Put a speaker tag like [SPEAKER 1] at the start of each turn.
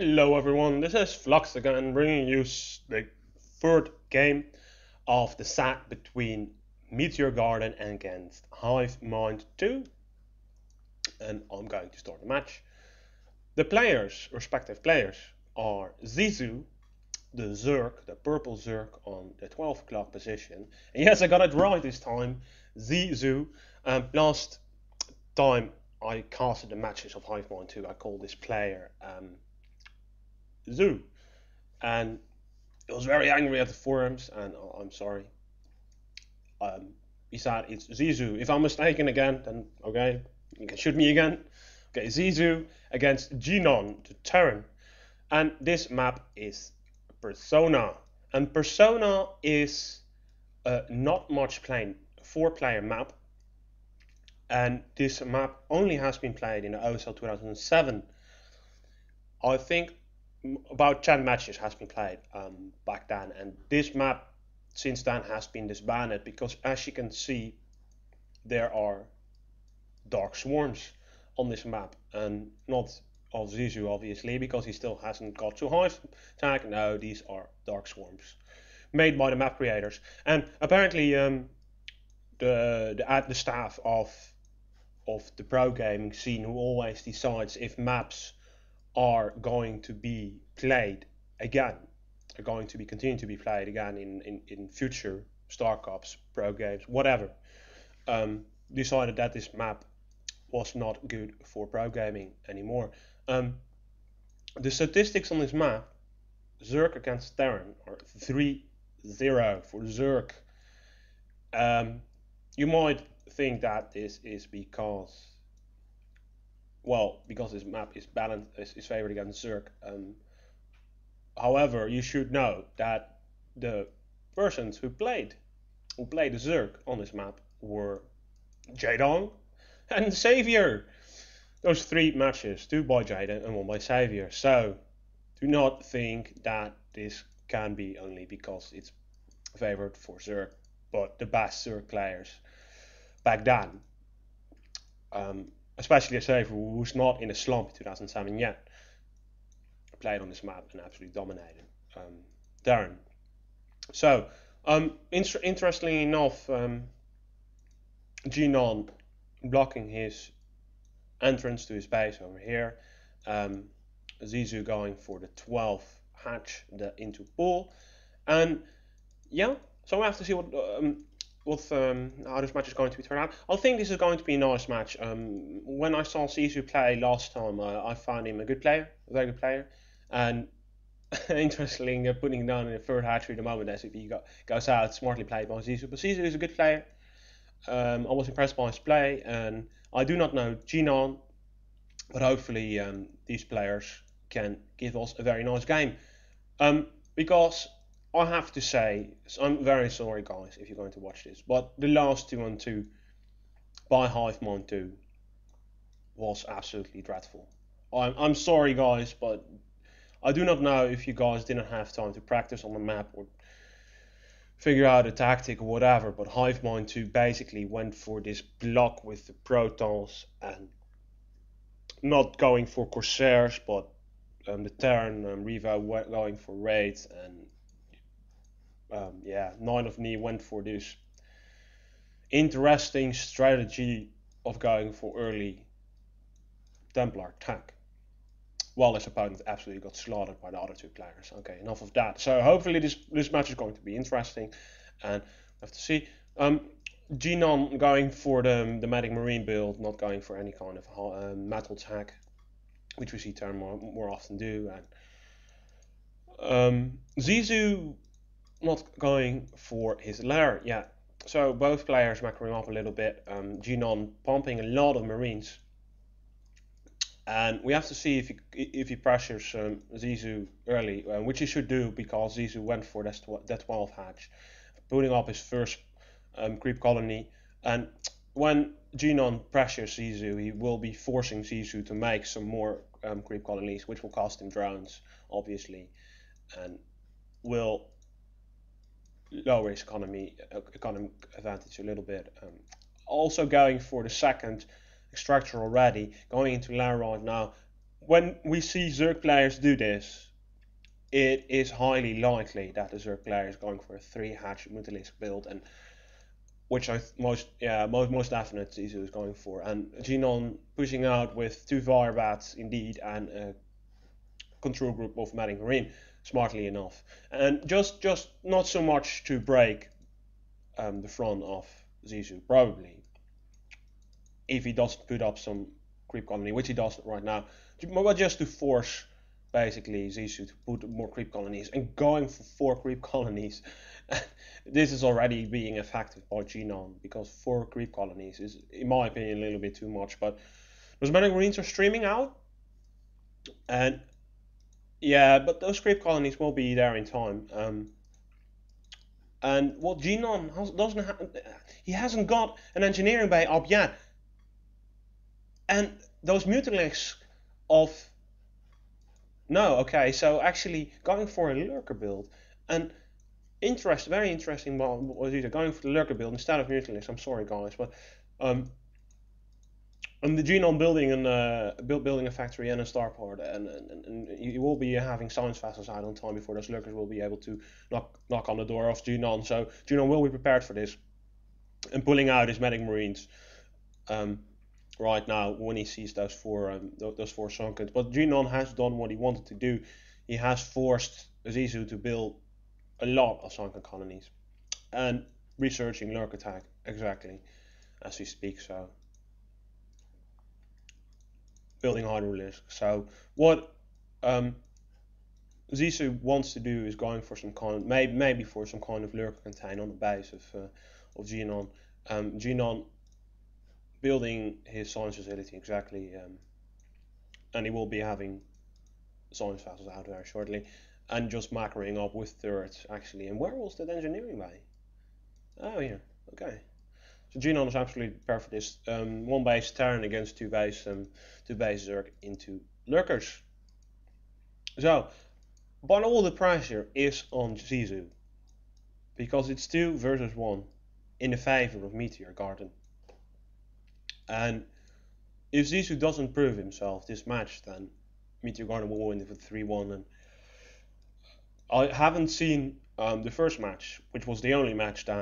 [SPEAKER 1] Hello everyone, this is Fluxx again, bringing you the third game of the set between MeteorGarden against HiveMind2, and I'm going to start the match. The respective players, are Zizu, the Zerg, the purple Zerg on the 12 o'clock position. And yes, I got it right this time, Zizu. Last time I casted the matches of HiveMind2, I called this player Zoo, and he was very angry at the forums, and I'm sorry. He said it's Zizu. If I'm mistaken again, then okay, you can shoot me again. Okay, Zizu against Jnone, the Terran, and this map is Persona, and Persona is not much played 4-player map, and this map only has been played in the OSL 2007. I think about 10 matches has been played back then, and this map since then has been disbanded because, as you can see, there are dark swarms on this map, and not of Zizu obviously, because he still hasn't got to Hive tag. No, these are dark swarms made by the map creators, and apparently the staff of the pro gaming scene, who always decides if maps are going to be played again, are going to be continued to be played again in future Star Cups, pro games, whatever, decided that this map was not good for pro gaming anymore. The statistics on this map, Zerg against Terran, are 3-0 for Zerg. You might think that this is because, well, because this map is balanced, is favored against Zerg. However, you should know that the persons who played the Zerg on this map were Jnone and Savior. Those 3 matches, 2 by Jnone and 1 by Savior. So do not think that this can be only because it's favored for Zerg, but the best Zerg players back then, especially a Savior who was not in a slump in 2007 yet, played on this map and absolutely dominated Terran. So, interestingly enough, Jnone blocking his entrance to his base over here, Zizu going for the 12th hatch into pool, and yeah, so we have to see how this match is going to be turned out. I think this is going to be a nice match. When I saw Zizu play last time, I found him a good player, a very good player, and interestingly, putting down in the third hatchery at the moment as if he goes out, smartly played by Zizu. But Zizu is a good player. I was impressed by his play, and I do not know Jnone, but hopefully these players can give us a very nice game. Because I have to say, I'm very sorry guys if you're going to watch this, but the last 2-on-2 by HiveMind2 was absolutely dreadful. I'm sorry guys, but I do not know if you guys didn't have time to practice on the map or figure out a tactic or whatever, but HiveMind2 basically went for this block with the Protons and not going for Corsairs, but the Terran Revo going for raids, and yeah, 9 of Knee went for this interesting strategy of going for early Templar tag, while his opponent absolutely got slaughtered by the other 2 players. Okay, enough of that. So hopefully this match is going to be interesting, and we have to see. Jnone going for the Medic Marine build, not going for any kind of metal tag, which we see Terran more often do, and Zizu not going for his lair yet. So both players macroing up a little bit. Jnone pumping a lot of Marines, and we have to see if he pressures Zizu early, which he should do, because Zizu went for that 12 hatch, putting up his first creep colony, and when Jnone pressures Zizu, he will be forcing Zizu to make some more creep colonies, which will cost him drones, obviously, and will lower his economic advantage a little bit. Also going for the second extractor already, going into lair right now, when we see Zerg players do this, it is highly likely that the Zerg player is going for a 3-hatch Mutalisk build, and which most definite Zizou is going for, and Jnone pushing out with 2 Firebats indeed and a control group of Medic Marine, smartly enough, and just not so much to break the front of Zizou, probably, if he doesn't put up some creep colony, which he doesn't right now, but just to force basically Zizou to put more creep colonies, and going for 4 creep colonies. This is already being effective by Jnone, because 4 creep colonies is, in my opinion, a little bit too much, but those Medic Marines are streaming out, and yeah, but those creep colonies will be there in time. And what Jnone doesn't he hasn't got an engineering bay up yet, and those Mutalisks of no, okay, so actually going for a lurker build, and very interesting was either going for the lurker build instead of Mutalisks. I'm sorry guys, but and the Jnone building a factory and a starport, and you will be having science vessels out on time before those lurkers will be able to knock on the door of Jnone. So Jnone will be prepared for this, and pulling out his Medic Marines right now when he sees those four sunkens. But Jnone has done what he wanted to do. He has forced Zizou to build a lot of sunken colonies, and researching lurk attack exactly as we speak. So building Hydrolisks. So what Zizou wants to do is going for some kind, maybe for some kind of lurker contain on the base of Jnone. Jnone building his science facility exactly, and he will be having science vessels out there shortly, and just macroing up with turrets actually. And where was that engineering bay? Oh yeah, okay. So Jnone is absolutely prepared for this. 1 base Terran against 2 base Zerg into lurkers. So, but all the pressure is on Zizou, because it's 2 versus 1 in the favor of MeteorGarden. And if Zizou doesn't prove himself this match, then MeteorGarden will win it with 3-1. And I haven't seen the first match, which was the only match that